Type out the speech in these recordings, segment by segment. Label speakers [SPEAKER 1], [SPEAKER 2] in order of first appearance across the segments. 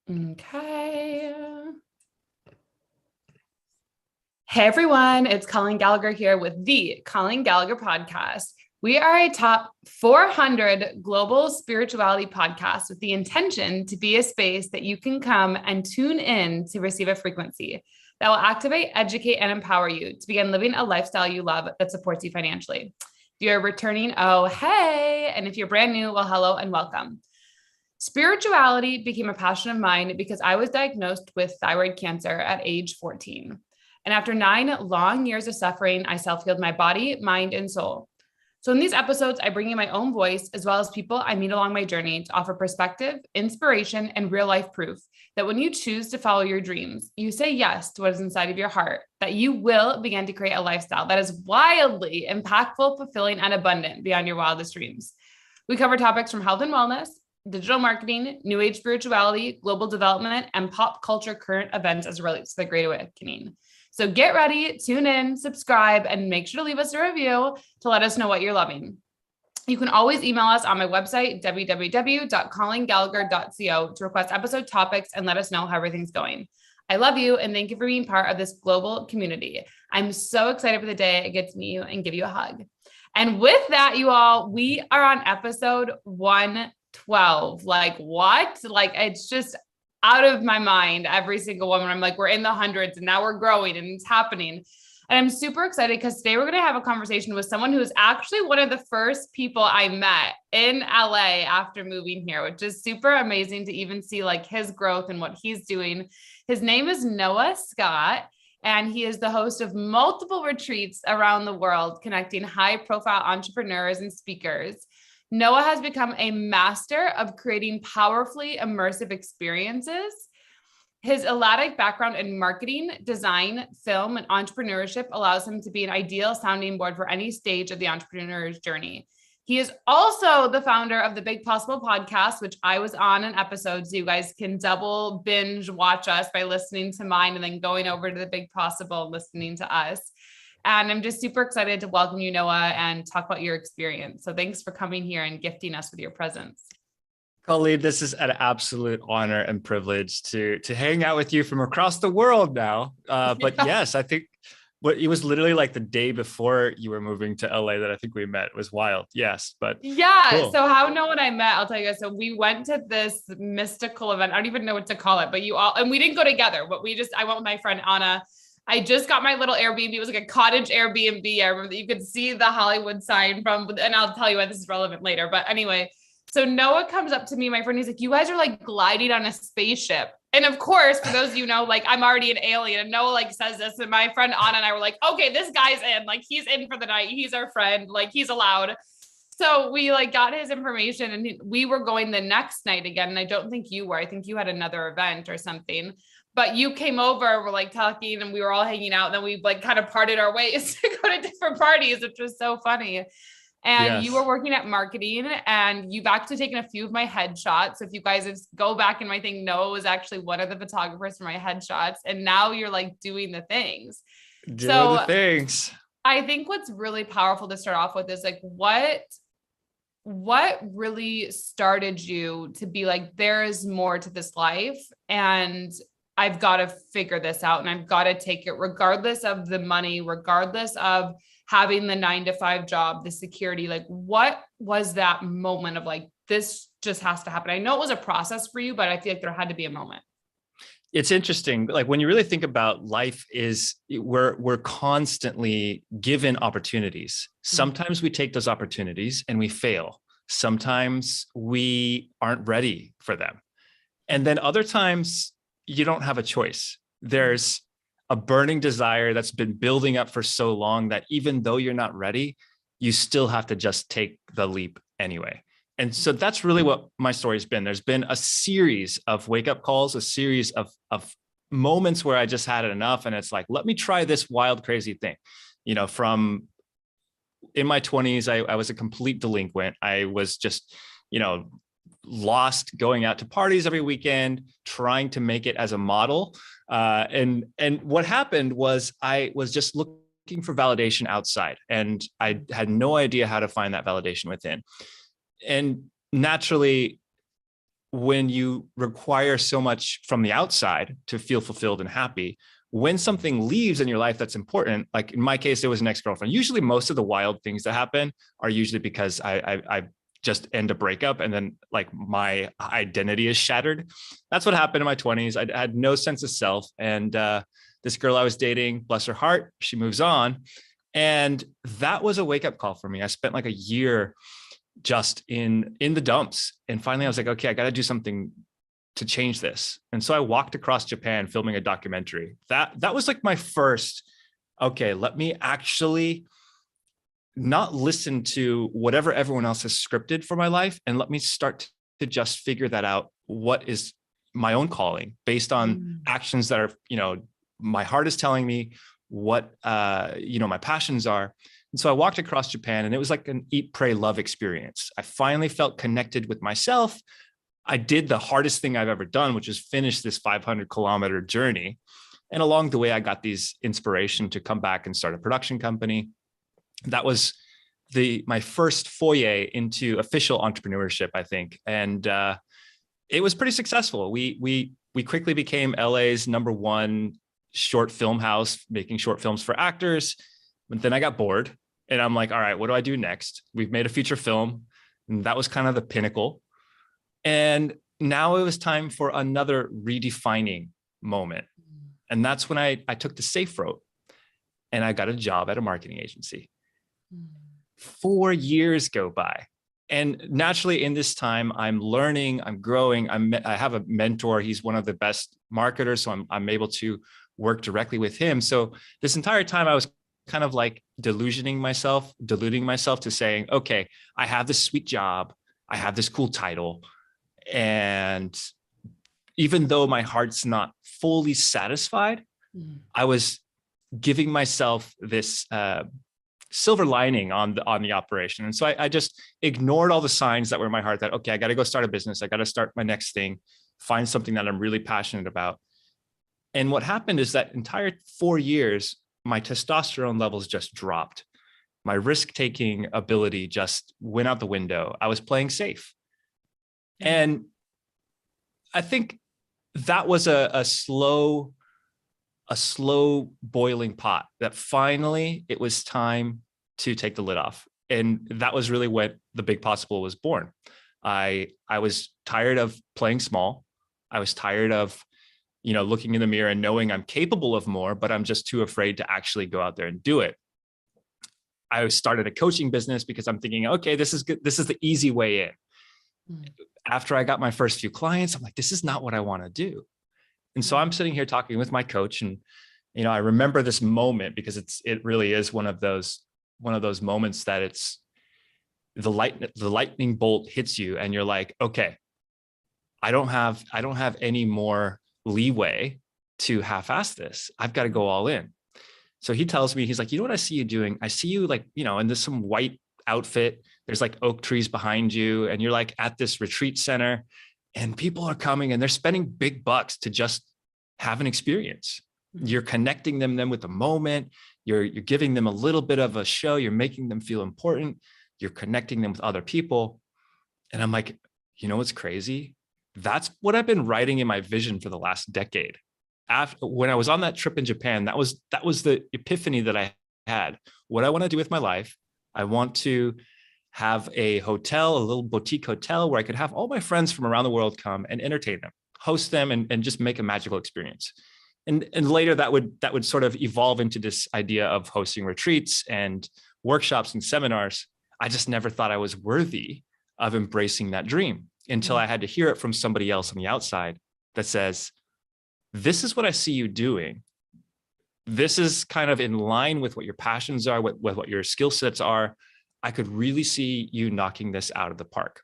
[SPEAKER 1] Okay. Hey everyone, it's Colleen Gallagher here with the Colleen Gallagher podcast. We are a top 400 global spirituality podcast with the intention to be a space that you can come and tune in to receive a frequency that will activate, educate, and empower you to begin living a lifestyle you love that supports you financially. If you're returning, oh, hey. And if you're brand new, well, hello and welcome. Spirituality became a passion of mine because I was diagnosed with thyroid cancer at age 14. And after 9 long years of suffering, I self-healed my body, mind, and soul. So in these episodes, I bring you my own voice, as well as people I meet along my journey to offer perspective, inspiration, and real-life proof that when you choose to follow your dreams, you say yes to what is inside of your heart, that you will begin to create a lifestyle that is wildly impactful, fulfilling, and abundant beyond your wildest dreams. We cover topics from health and wellness, digital marketing, new age spirituality, global development, and pop culture current events as it relates to the Great Awakening. So get ready, tune in, subscribe, and make sure to leave us a review to let us know what you're loving. You can always email us on my website, www.colleengallagher.co, to request episode topics and let us know how everything's going. I love you and thank you for being part of this global community. I'm so excited for the day I get to meet you and give you a hug. And with that, you all, we are on episode 112. Like what? Like it's just out of my mind every single one. I'm like, we're in the hundreds and now we're growing and it's happening. And I'm super excited because today we're going to have a conversation with someone who is actually one of the first people I met in LA after moving here, which is super amazing to even see like his growth and what he's doing. His name is Noah Scott, and he is the host of multiple retreats around the world, connecting high-profile entrepreneurs and speakers. Noah has become a master of creating powerfully immersive experiences. His elaborate background in marketing, design, film, and entrepreneurship allows him to be an ideal sounding board for any stage of the entrepreneur's journey. He is also the founder of the Big Possible podcast, which I was on an episode, so you guys can double binge watch us by listening to mine and then going over to the Big Possible and listening to us. And I'm just super excited to welcome you, Noah, and talk about your experience. So thanks for coming here and gifting us with your presence.
[SPEAKER 2] Colleen, this is an absolute honor and privilege to hang out with you from across the world now. But yes, I think it was literally like the day before you were moving to LA that I think we met. It was wild. Yes, but
[SPEAKER 1] yeah. Cool. So how Noah and I met, I'll tell you guys. So we went to this mystical event. I don't even know what to call it, but and we didn't go together, but I went with my friend Anna. I just got my little Airbnb. It was like a cottage Airbnb. I remember that you could see the Hollywood sign and I'll tell you why this is relevant later. But anyway, so Noah comes up to me, my friend, he's like, you guys are like gliding on a spaceship. And of course, for those of you know, like I'm already an alien, and Noah like says this, and my friend Anna and I were like, okay, this guy's in, like he's in for the night. He's our friend, like he's allowed. So we like got his information and we were going the next night again. And I don't think you were, I think you had another event or something. But you came over, we're like talking and we were all hanging out. And then we like kind of parted our ways to go to different parties, which was so funny. And You were working at marketing and you've actually taken a few of my headshots. So if you guys go back in my thing, Noah was actually one of the photographers for my headshots. And now you're like doing the things.
[SPEAKER 2] The things.
[SPEAKER 1] I think what's really powerful to start off with is like, what really started you to be like, there is more to this life and I've got to figure this out and I've got to take it regardless of the money, regardless of having the 9-to-5 job, the security. Like what was that moment of like, this just has to happen? I know it was a process for you, but I feel like there had to be a moment.
[SPEAKER 2] It's interesting. Like when you really think about life we're constantly given opportunities. Sometimes we take those opportunities and we fail. Sometimes we aren't ready for them. And then other times you don't have a choice. There's a burning desire that's been building up for so long that even though you're not ready, you still have to just take the leap anyway. And so that's really what my story's been. There's been a series of wake-up calls, a series of moments where I just had enough. And it's like, let me try this wild, crazy thing. From in my 20s, I was a complete delinquent. I was just, lost going out to parties every weekend, trying to make it as a model. And what happened was I was just looking for validation outside, and I had no idea how to find that validation within. And naturally, when you require so much from the outside to feel fulfilled and happy, when something leaves in your life that's important, like in my case, it was an ex-girlfriend. Usually most of the wild things that happen are usually because I just end a breakup and then like my identity is shattered. That's what happened in my 20s. I had no sense of self. And this girl I was dating, bless her heart, she moves on. And that was a wake-up call for me. I spent like a year just in the dumps. And finally I was like, okay, I got to do something to change this. And so I walked across Japan filming a documentary. That was like my first, okay, let me actually not listen to whatever everyone else has scripted for my life, and let me start to just figure that out. What is my own calling based on actions that are, my heart is telling me what, my passions are. And so I walked across Japan, and it was like an eat, pray, love experience. I finally felt connected with myself. I did the hardest thing I've ever done, which is finish this 500-kilometer journey. And along the way, I got these inspiration to come back and start a production company. That was my first foray into official entrepreneurship, I think. And it was pretty successful. We quickly became LA's #1 short film house, making short films for actors. But then I got bored and I'm like, all right, what do I do next? We've made a feature film, and that was kind of the pinnacle. And now it was time for another redefining moment. And that's when I took the safe road and I got a job at a marketing agency. 4 years go by. And naturally in this time, I'm learning, I'm growing. I have a mentor. He's one of the best marketers. So I'm able to work directly with him. So this entire time I was kind of like deluding myself to saying, okay, I have this sweet job. I have this cool title. And even though my heart's not fully satisfied, I was giving myself this silver lining on the operation. And so I just ignored all the signs that were in my heart that, okay, I got to go start a business. I got to start my next thing, find something that I'm really passionate about. And what happened is that entire 4 years, my testosterone levels just dropped. My risk-taking ability just went out the window. I was playing safe. And I think that was a slow boiling pot that finally it was time to take the lid off. And that was really when the Big Possible was born. I was tired of playing small. I was tired of, looking in the mirror and knowing I'm capable of more, but I'm just too afraid to actually go out there and do it. I started a coaching business because I'm thinking, okay, this is good. This is the easy way in. After I got my first few clients, I'm like, this is not what I want to do. And so I'm sitting here talking with my coach, and I remember this moment because it really is one of those moments that it's the lightning bolt hits you, and you're like, okay, I don't have any more leeway to half-ass this. I've got to go all in. So he tells me, he's like, you know what I see you doing? I see you like, in this some white outfit. There's like oak trees behind you, and you're like at this retreat center, and people are coming and they're spending big bucks to just have an experience. You're connecting them with the moment. You're giving them a little bit of a show. You're making them feel important. You're connecting them with other people. And I'm like, what's crazy? That's what I've been writing in my vision for the last decade. When I was on that trip in Japan, that was the epiphany that I had. What I want to do with my life, I want to have a hotel, a little boutique hotel where I could have all my friends from around the world come and entertain them, host them, and just make a magical experience. And later that would sort of evolve into this idea of hosting retreats and workshops and seminars. I just never thought I was worthy of embracing that dream until I had to hear it from somebody else on the outside that says, this is what I see you doing. This is kind of in line with what your passions are, with what your skill sets are. I could really see you knocking this out of the park.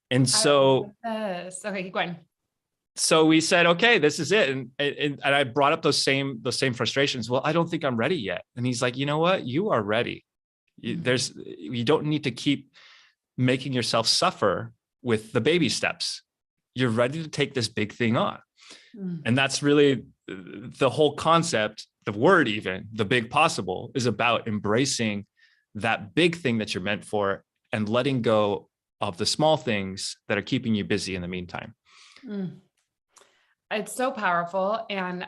[SPEAKER 2] And so,
[SPEAKER 1] okay, keep going.
[SPEAKER 2] So we said, okay, this is it. And I brought up those same frustrations. Well, I don't think I'm ready yet. And he's like, you know what? You are ready. You don't need to keep making yourself suffer with the baby steps. You're ready to take this big thing on. And that's really the whole concept, the word, even the big possible, is about embracing that big thing that you're meant for and letting go of the small things that are keeping you busy in the meantime.
[SPEAKER 1] It's so powerful. And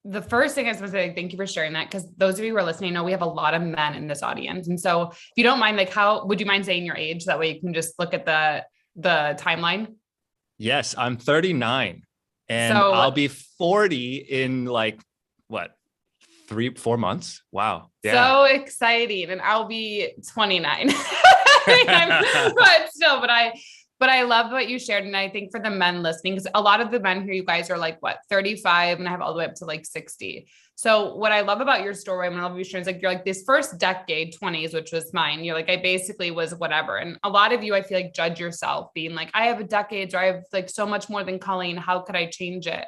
[SPEAKER 1] the first thing I was going to say, thank you for sharing that, because those of you who are listening know we have a lot of men in this audience. And so if you don't mind, like, how would you mind saying your age? That way you can just look at the timeline.
[SPEAKER 2] Yes, I'm 39 and
[SPEAKER 1] So,
[SPEAKER 2] I'll be 40 in like, what, 3-4 months? Wow. Yeah.
[SPEAKER 1] So exciting. And I'll be 29. But I love what you shared. And I think for the men listening, because a lot of the men here, you guys are like, what, 35, and I have all the way up to like 60. So what I love about your story, and I love you sharing, is like, you're like this first decade, 20s, which was mine. You're like, I basically was whatever. And a lot of you, I feel like, judge yourself being like, I have a decade, or I have like so much more than Colleen. How could I change it?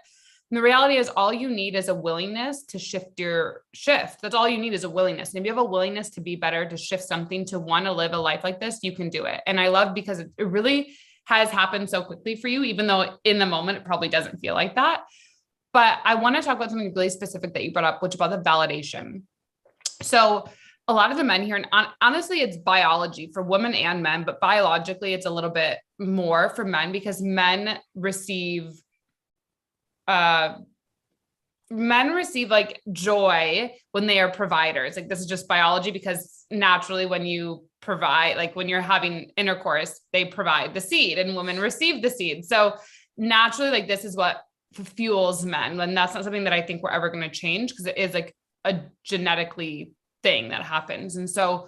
[SPEAKER 1] And the reality is all you need is a willingness to shift your shift. That's all you need is a willingness. And if you have a willingness to be better, to shift something, to want to live a life like this, you can do it. And I love because it really has happened so quickly for you, even though in the moment, it probably doesn't feel like that. But I want to talk about something really specific that you brought up, which about the validation. So a lot of the men here, and honestly, it's biology for women and men, but biologically, it's a little bit more for men because men receive like joy when they are providers. Like this is just biology, because naturally when you provide, like when you're having intercourse, they provide the seed and women receive the seed. So naturally, like this is what fuels men. And that's not something that I think we're ever going to change, because it is like a genetically thing that happens. And so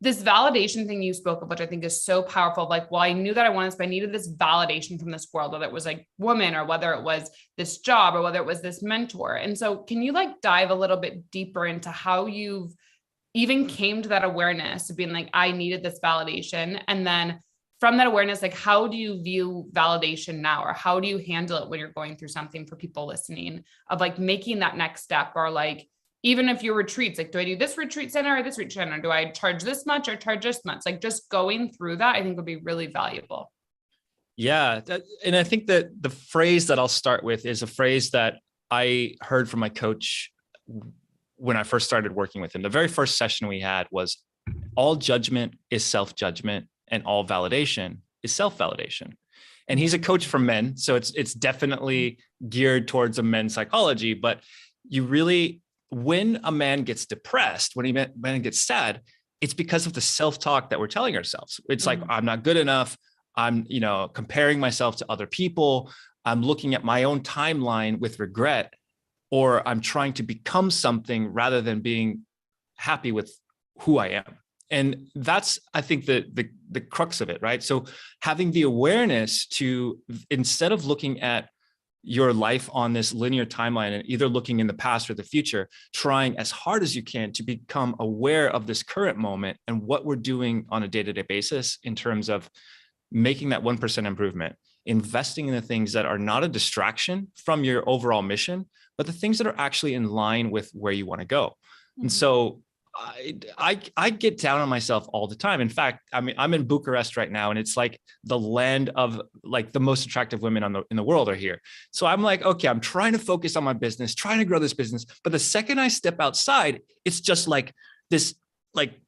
[SPEAKER 1] this validation thing you spoke of, which I think is so powerful. Like, well, I knew that I wanted this, but I needed this validation from this world, whether it was like women or whether it was this job or whether it was this mentor. And so can you like dive a little bit deeper into how you've even came to that awareness of being like, I needed this validation. And then from that awareness, like, how do you view validation now? Or how do you handle it when you're going through something, for people listening, of like making that next step? Or like, even if your retreats, like, do I do this retreat center or this retreat center? Do I charge this much or charge this much? Like just going through that, I think would be really valuable.
[SPEAKER 2] Yeah. And I think that the phrase that I'll start with is a phrase that I heard from my coach when I first started working with him. The very first session we had was, all judgment is self-judgment and all validation is self-validation. And he's a coach for men. So it's definitely geared towards a men's psychology, but you really, when a man gets depressed, when a man gets sad, it's because of the self-talk that we're telling ourselves. It's like, I'm not good enough. I'm, comparing myself to other people. I'm looking at my own timeline with regret, or I'm trying to become something rather than being happy with who I am. And that's, I think, the crux of it, right? So having the awareness to, instead of looking at your life on this linear timeline and either looking in the past or the future, trying as hard as you can to become aware of this current moment and what we're doing on a day-to-day basis in terms of making that 1% improvement, investing in the things that are not a distraction from your overall mission, but the things that are actually in line with where you want to go. Mm-hmm. And so I get down on myself all the time. In fact, I mean, I'm in Bucharest right now, and it's like the land of like the most attractive women in the world are here. So I'm like, okay, I'm trying to focus on my business, trying to grow this business. But the second I step outside, it's just like this, like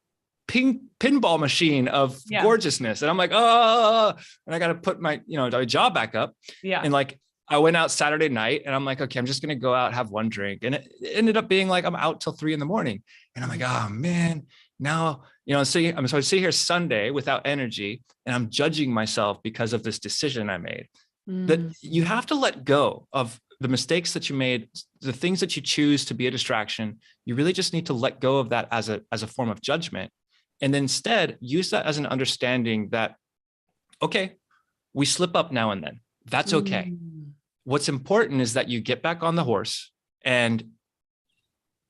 [SPEAKER 2] pinball machine of gorgeousness. And I'm like, oh, and I got to put my, job back up. Yeah. And like, I went out Saturday night and I'm like, okay, I'm just going to go out, have one drink. And it ended up being like, I'm out till 3 a.m. And I'm like, oh man, now, so I sit here Sunday without energy, and I'm judging myself because of this decision I made. That you have to let go of the mistakes that you made, the things that you choose to be a distraction. You really just need to let go of that as a form of judgment. And then instead use that as an understanding that, okay, we slip up now and then. That's okay. What's important is that you get back on the horse and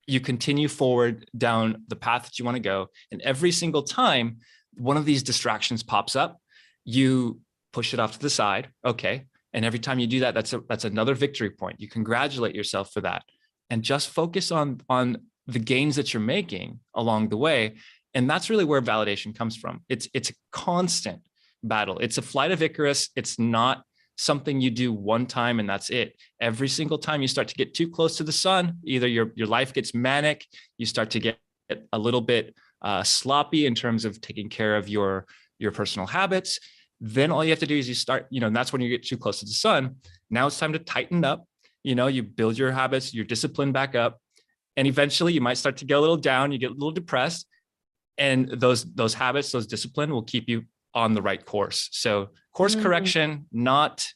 [SPEAKER 2] you continue forward down the path that you want to go. And every single time one of these distractions pops up, you push it off to the side. Okay. And every time you do that, that's another victory point. You congratulate yourself for that, and just focus on the gains that you're making along the way. And that's really where validation comes from. It's a constant battle. It's a flight of Icarus. It's not something you do one time and that's it. Every single time you start to get too close to the sun, either your life gets manic, you start to get a little bit sloppy in terms of taking care of your personal habits. then all you have to do is you start, and that's when you get too close to the sun. Now it's time to tighten up. You build your habits, your discipline back up, and eventually you might start to get a little down, you get a little depressed, and those habits, those discipline will keep you on the right course. So course correction, not,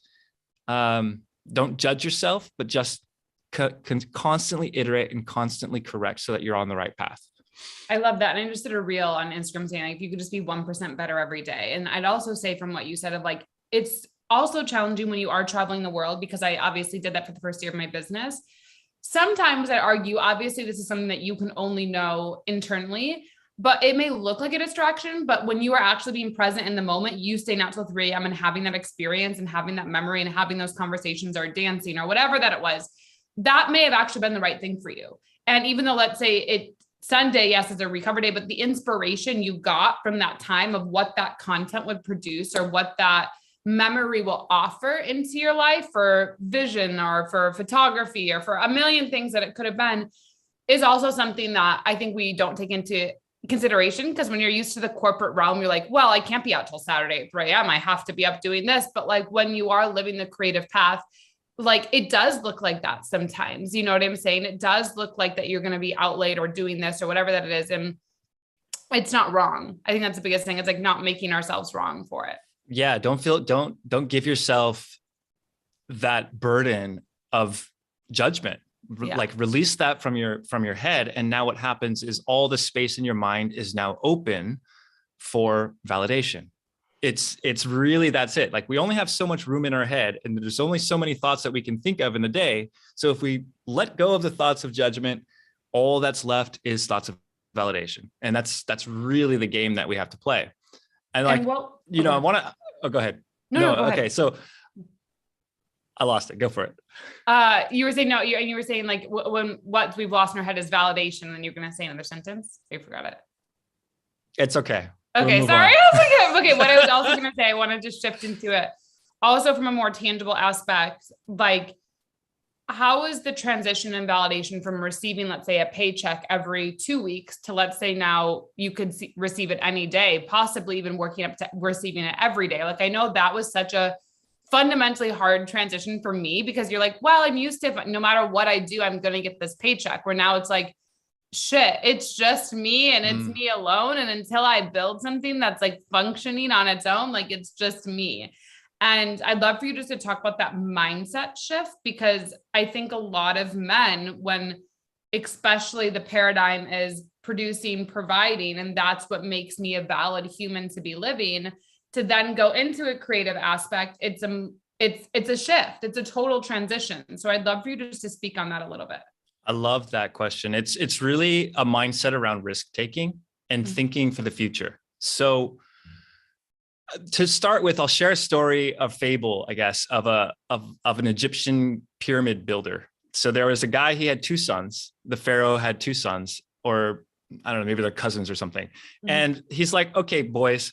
[SPEAKER 2] don't judge yourself, but just constantly iterate and constantly correct so that you're on the right path.
[SPEAKER 1] I love that. And I just did a reel on Instagram saying, like, if you could just be 1% better every day. And I'd also say, from what you said, of like, it's also challenging when you are traveling the world, because I obviously did that for the first year of my business. Sometimes I argue, obviously this is something that you can only know internally, but it may look like a distraction. But when you are actually being present in the moment, you staying out till 3 a.m. and having that experience and having that memory and having those conversations or dancing or whatever that it was, that may have actually been the right thing for you. And even though, let's say Sunday, yes, it's a recovery day, but the inspiration you got from that time of what that content would produce or what that memory will offer into your life for vision or for photography or for a million things that it could have been, is also something that I think we don't take into consideration. Because when you're used to the corporate realm, you're like, well, I can't be out till Saturday at 3 a.m. I have to be up doing this. But like, when you are living the creative path, like, it does look like that sometimes, you know what I'm saying? It does look like that you're going to be out late or doing this or whatever that it is. And it's not wrong. I think that's the biggest thing. It's like not making ourselves wrong for it.
[SPEAKER 2] Yeah. Don't give yourself that burden of judgment.
[SPEAKER 1] Yeah.
[SPEAKER 2] Like, release that from your head. And now what happens is all the space in your mind is now open for validation. It's really, that's it. Like, we only have so much room in our head, and there's only so many thoughts that we can think of in a day. So if we let go of the thoughts of judgment, all that's left is thoughts of validation. And that's really the game that we have to play. And like, I want to, go ahead.
[SPEAKER 1] No, go
[SPEAKER 2] okay.
[SPEAKER 1] ahead.
[SPEAKER 2] So I lost it. Go for it.
[SPEAKER 1] You were saying, you were saying like, when what we've lost in our head is validation. And then you're going to say another sentence. I forgot it.
[SPEAKER 2] It's okay.
[SPEAKER 1] Okay, sorry. I was like, okay, what I was also going to say, I wanted to shift into it. Also, from a more tangible aspect, like, how is the transition and validation from receiving, let's say, a paycheck every 2 weeks to, let's say, now you could receive it any day, possibly even working up to receiving it every day? Like, I know that was such a fundamentally hard transition for me, because you're like, well, I'm used to, no matter what I do, I'm going to get this paycheck, where now it's like, shit, it's just me and it's me alone. And until I build something that's like functioning on its own, like, it's just me. And I'd love for you just to talk about that mindset shift, because I think a lot of men, when especially the paradigm is producing, providing, and that's what makes me a valid human to be living, to then go into a creative aspect, it's a shift. It's a total transition. So I'd love for you just to speak on that a little bit.
[SPEAKER 2] I love that question. It's really a mindset around risk taking and thinking for the future. So to start with, I'll share a story of fable, I guess, of an Egyptian pyramid builder. So there was a guy, he had 2 sons. The pharaoh had 2 sons, or I don't know, maybe they're cousins or something. And he's like, okay, boys,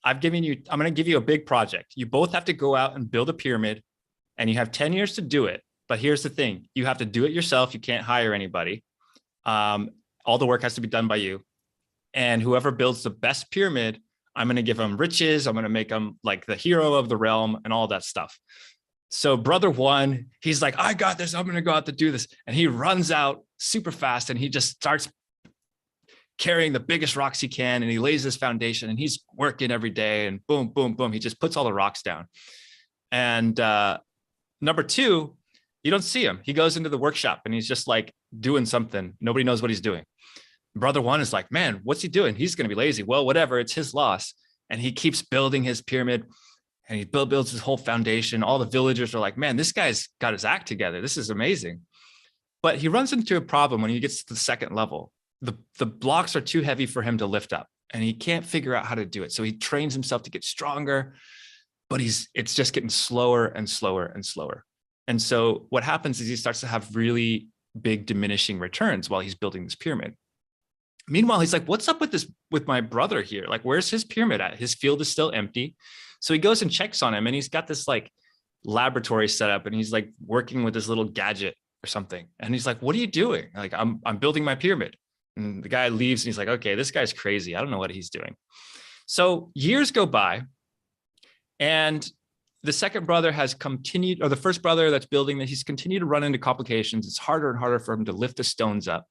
[SPEAKER 2] I'm going to give you a big project. You both have to go out and build a pyramid, and you have 10 years to do it. But here's the thing, you have to do it yourself. You can't hire anybody. All the work has to be done by you. And whoever builds the best pyramid, I'm going to give them riches. I'm going to make them like the hero of the realm and all that stuff. So brother 1, he's like, I got this. I'm going to go out to do this. And he runs out super fast, and he just starts carrying the biggest rocks he can. And he lays this foundation, and he's working every day, and boom, boom, boom. He just puts all the rocks down. And number 2, you don't see him. He goes into the workshop, and he's just like doing something. Nobody knows what he's doing. Brother 1 is like, man, what's he doing? He's going to be lazy. Well, whatever, it's his loss. And he keeps building his pyramid, and he builds his whole foundation. All the villagers are like, man, this guy's got his act together. This is amazing. But he runs into a problem when he gets to the second level. The blocks are too heavy for him to lift up, and he can't figure out how to do it. So he trains himself to get stronger, but it's just getting slower and slower and slower. And so what happens is he starts to have really big diminishing returns while he's building this pyramid. Meanwhile, he's like, what's up with my brother here? Like, where's his pyramid at? His field is still empty. So he goes and checks on him, and he's got this like laboratory set up, and he's like working with this little gadget or something. And he's like, what are you doing? Like, I'm building my pyramid. And the guy leaves, and he's like, okay, this guy's crazy. I don't know what he's doing. So years go by, And the second brother has continued, or the first brother that's building that, he's continued to run into complications. It's harder and harder for him to lift the stones up.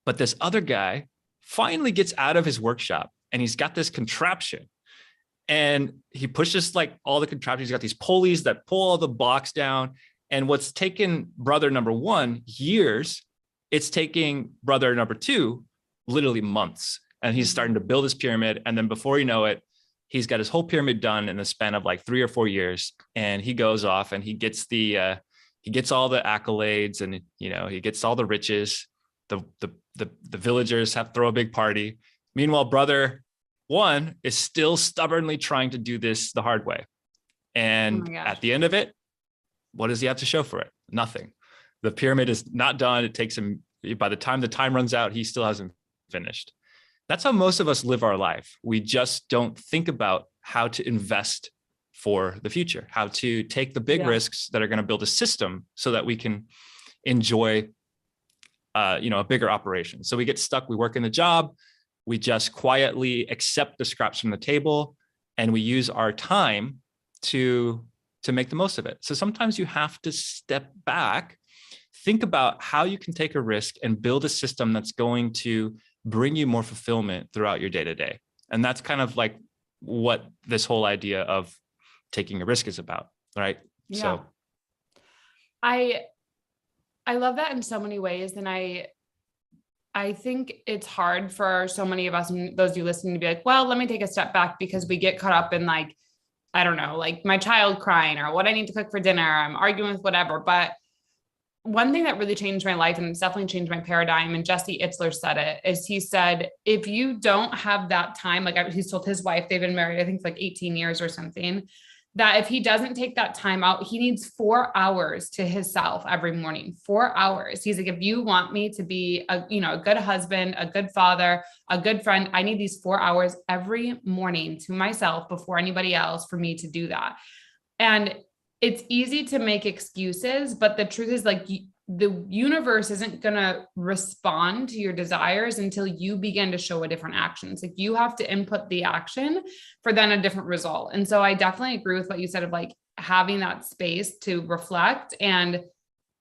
[SPEAKER 2] But this other guy finally gets out of his workshop and he's got this contraption. And he pushes like all the contraptions. He's got these pulleys that pull all the blocks down. And what's taken brother number one years, it's taking brother number two literally months. And he's starting to build his pyramid. And then before you know it, he's got his whole pyramid done in the span of like 3 or 4 years. And he goes off and he gets he gets all the accolades, and he gets all the riches. The villagers have to throw a big party. Meanwhile, brother one is still stubbornly trying to do this the hard way. And at the end of it, what does he have to show for it? Nothing. The pyramid is not done. It takes him, by the time the time runs out, he still hasn't finished. That's how most of us live our life. We just don't think about how to invest for the future, how to take the big risks that are going to build a system so that we can enjoy a bigger operation. So we get stuck, we work in the job, we just quietly accept the scraps from the table, and we use our time to make the most of it. So sometimes you have to step back, think about how you can take a risk and build a system that's going to bring you more fulfillment throughout your day-to-day. And that's kind of like what this whole idea of taking a risk is about, right?
[SPEAKER 1] Yeah.
[SPEAKER 2] So
[SPEAKER 1] I love that in so many ways. And I think it's hard for so many of us and those of you listening to be like, well, let me take a step back, because we get caught up in like, I don't know, like my child crying or what I need to cook for dinner. I'm arguing with whatever. But one thing that really changed my life, and it's definitely changed my paradigm, and Jesse Itzler said it, is he said, if you don't have that time, like he's told his wife, they've been married, I think like 18 years or something, that if he doesn't take that time out, he needs 4 hours to himself every morning, 4 hours. He's like, if you want me to be a good husband, a good father, a good friend, I need these 4 hours every morning to myself before anybody else for me to do that. And it's easy to make excuses, but the truth is like the universe isn't going to respond to your desires until you begin to show a different action. It's like you have to input the action for then a different result. And so I definitely agree with what you said of like having that space to reflect and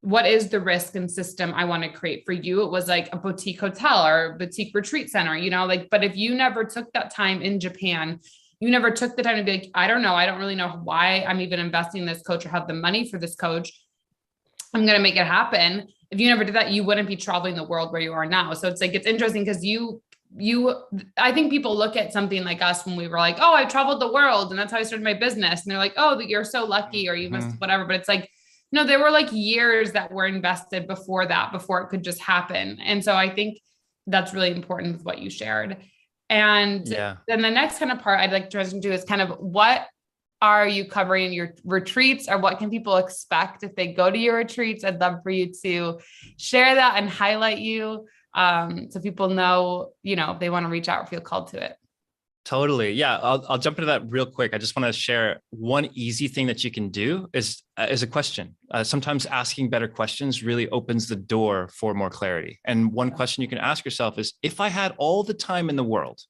[SPEAKER 1] what is the risk and system I want to create. For you, it was like a boutique hotel or a boutique retreat center, but if you never took that time in Japan, you never took the time to be like, I don't know. I don't really know why I'm even investing in this coach or have the money for this coach. I'm going to make it happen. If you never did that, you wouldn't be traveling the world where you are now. So it's like, it's interesting because I think people look at something like us when we were like, oh, I traveled the world and that's how I started my business. And they're like, oh, you're so lucky, or you must whatever. But it's like, no, there were like years that were invested before that, before it could just happen. And so I think that's really important with what you shared. And then the next kind of part I'd like to transition to is kind of what are you covering in your retreats, or what can people expect if they go to your retreats? I'd love for you to share that and highlight you. So people know, if they want to reach out or feel called to it.
[SPEAKER 2] Totally. Yeah. I'll jump into that real quick. I just want to share one easy thing that you can do is a question. Sometimes asking better questions really opens the door for more clarity. And one question you can ask yourself is, if I had all the time in the world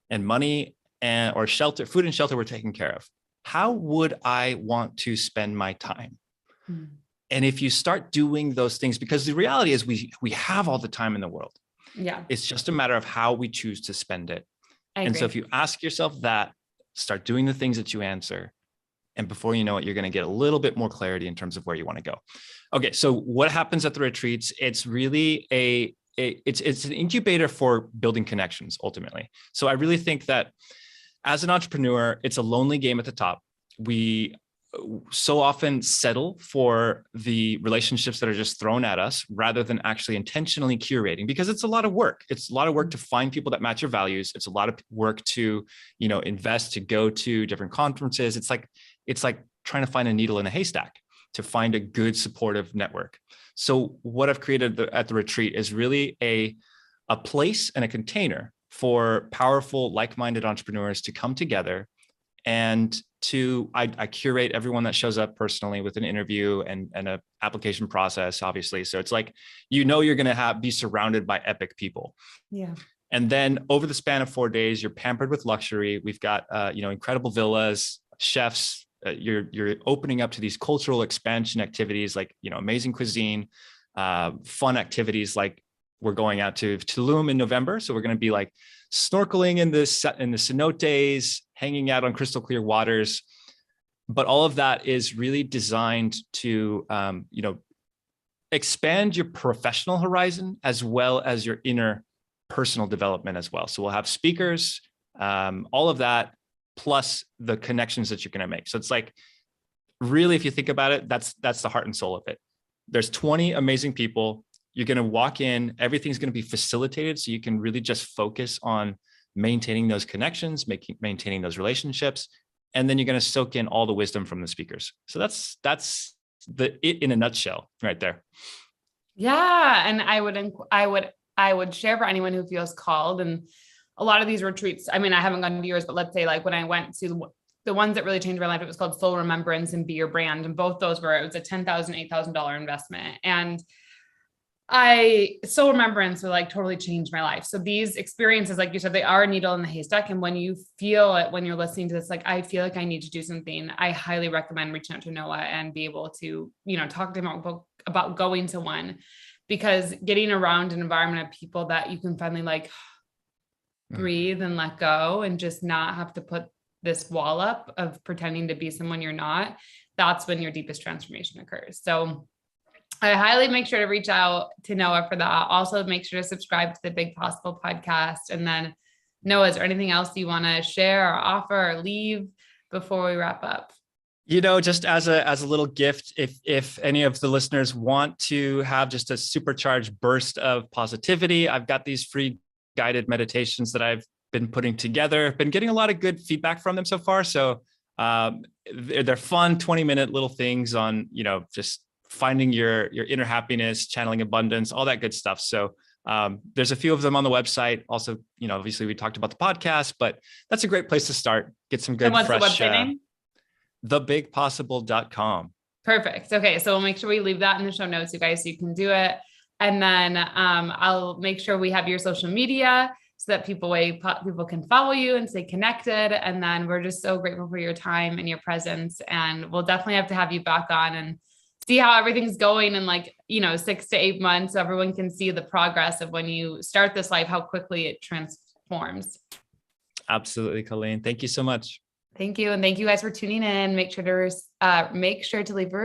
[SPEAKER 2] and money or shelter, food and shelter were taken care of, how would I want to spend my time? And if you start doing those things, because the reality is we have all the time in the world.
[SPEAKER 1] Yeah.
[SPEAKER 2] It's just a matter of how we choose to spend it. And so if you ask yourself that, start doing the things that you answer, and before you know it, you're going to get a little bit more clarity in terms of where you want to go. Okay. So what happens at the retreats? It's really it's an incubator for building connections ultimately. So I really think that as an entrepreneur, it's a lonely game at the top. We so often settle for the relationships that are just thrown at us rather than actually intentionally curating, because it's a lot of work. It's a lot of work to find people that match your values. It's a lot of work to, invest, to go to different conferences. It's like trying to find a needle in a haystack to find a good supportive network. So what I've created at the retreat is really a place and a container for powerful, like-minded entrepreneurs to come together. And I curate everyone that shows up personally with an interview and an application process, obviously. So it's like, you're going to be surrounded by epic people.
[SPEAKER 1] Yeah.
[SPEAKER 2] And then over the span of 4 days, you're pampered with luxury. We've got, incredible villas, chefs. You're opening up to these cultural expansion activities like, amazing cuisine, fun activities like we're going out to Tulum in November. So we're going to be like snorkeling in the cenotes, hanging out on crystal clear waters. But all of that is really designed to, expand your professional horizon as well as your inner personal development as well. So we'll have speakers, all of that, plus the connections that you're going to make. So it's like, really, if you think about it, that's the heart and soul of it. There's 20 amazing people. You're going to walk in, everything's going to be facilitated. So you can really just focus on maintaining those connections, maintaining those relationships. And then you're going to soak in all the wisdom from the speakers. So that's it in a nutshell right there.
[SPEAKER 1] Yeah. And I would share for anyone who feels called, and a lot of these retreats, I mean, I haven't gone to yours, but let's say like when I went to the ones that really changed my life, it was called Soul Remembrance and Be Your Brand. And both those it was a $10,000, $8,000 investment. And Soul Remembrance would like totally change my life. So these experiences, like you said, they are a needle in the haystack. And when you feel it, when you're listening to this, like, I feel like I need to do something, I highly recommend reaching out to Noah and be able to, talk to him about going to one, because getting around an environment of people that you can finally like breathe and let go and just not have to put this wall up of pretending to be someone you're not, that's when your deepest transformation occurs. So I highly make sure to reach out to Noah for that. Also, make sure to subscribe to the Big Possible podcast. And then, Noah, is there anything else you want to share or offer or leave before we wrap up?
[SPEAKER 2] Just as a little gift, if any of the listeners want to have just a supercharged burst of positivity, I've got these free guided meditations that I've been putting together. Been getting a lot of good feedback from them so far. So they're fun 20-minute little things on, just finding your inner happiness, channeling abundance, all that good stuff. So there's a few of them on the website. Also, obviously we talked about the podcast, but that's a great place to start. Get some good,
[SPEAKER 1] and what's
[SPEAKER 2] fresh,
[SPEAKER 1] the website name?
[SPEAKER 2] thebigpossible.com.
[SPEAKER 1] Perfect. Okay. So we'll make sure we leave that in the show notes, you guys, so you can do it. And then I'll make sure we have your social media so that people can follow you and stay connected. And then we're just so grateful for your time and your presence. And we'll definitely have to have you back on and see how everything's going in 6 to 8 months. So everyone can see the progress of when you start this life, how quickly it transforms.
[SPEAKER 2] Absolutely, Colleen. Thank you so much.
[SPEAKER 1] Thank you. And thank you guys for tuning in. Make sure to leave a